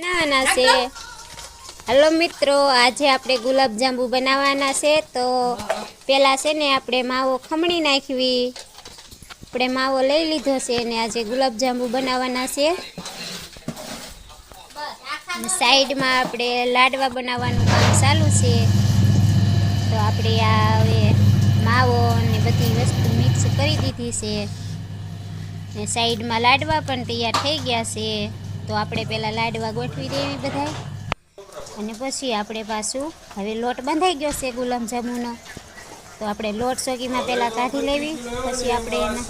બનાવવાના છે। હલો મિત્રો, આજે આપણે ગુલાબજાંબુ બનાવવાના છે। તો પહેલાં છે ને આપણે માવો ખમણી નાખવી। આપણે માવો લઈ લીધો છે ને આજે ગુલાબજાંબુ બનાવવાના છે। સાઈડમાં આપણે લાડવા બનાવવાનું કામ ચાલુ છે। તો આપણે આ હવે માવો અને બધી વસ્તુ મિક્સ કરી દીધી છે ને સાઈડમાં લાડવા પણ તૈયાર થઈ ગયા છે। તો આપણે પહેલાં લાડવા ગોઠવી દેવી બધાય અને પછી આપણે પાછું હવે લોટ બંધાઈ ગયો છે ગુલાબજાંબુનો। તો આપણે લોટ ચોકીમાં પહેલાં કાઢી લેવી, પછી આપણે એના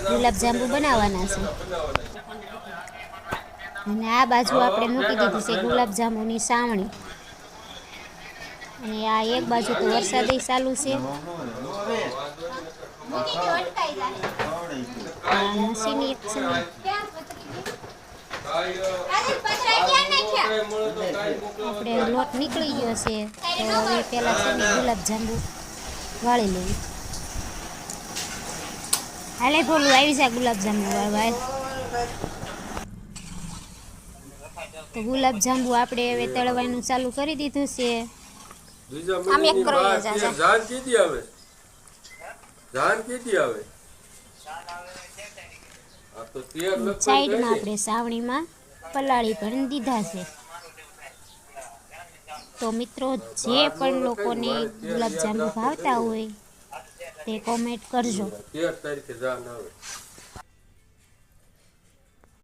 ગુલાબજાંબુ બનાવવાના છે। અને આ બાજુ આપણે મૂકી દીધી છે ગુલાબજાંબુની સાવણી। અને આ એક બાજુ તો વરસાદે ચાલુ છે। આ મશીન એક છે આપણે લોટ નીકળી ગયો છે। તો હવે પહેલાં છે ને ગુલાબજાંબુ વાળી લેવી। હાલે ભોલું આવી જાય ગુલાબજાંબુ વાળવા। તો ગુલાબજાંબુ આપણે હવે તળવાનું ચાલુ કરી દીધું છે। આમ એક કરો જાન કીધી આવે આ તો તેર લખો સાઈડમાં આપણે સાવણીમાં પલાળી પણ દીધા છે। તો મિત્રો, જે પણ લોકોને ગુલાબજાંબુ ભાવતા હોય તે કોમેન્ટ કરજો। 13 તારીખે જાન આવે।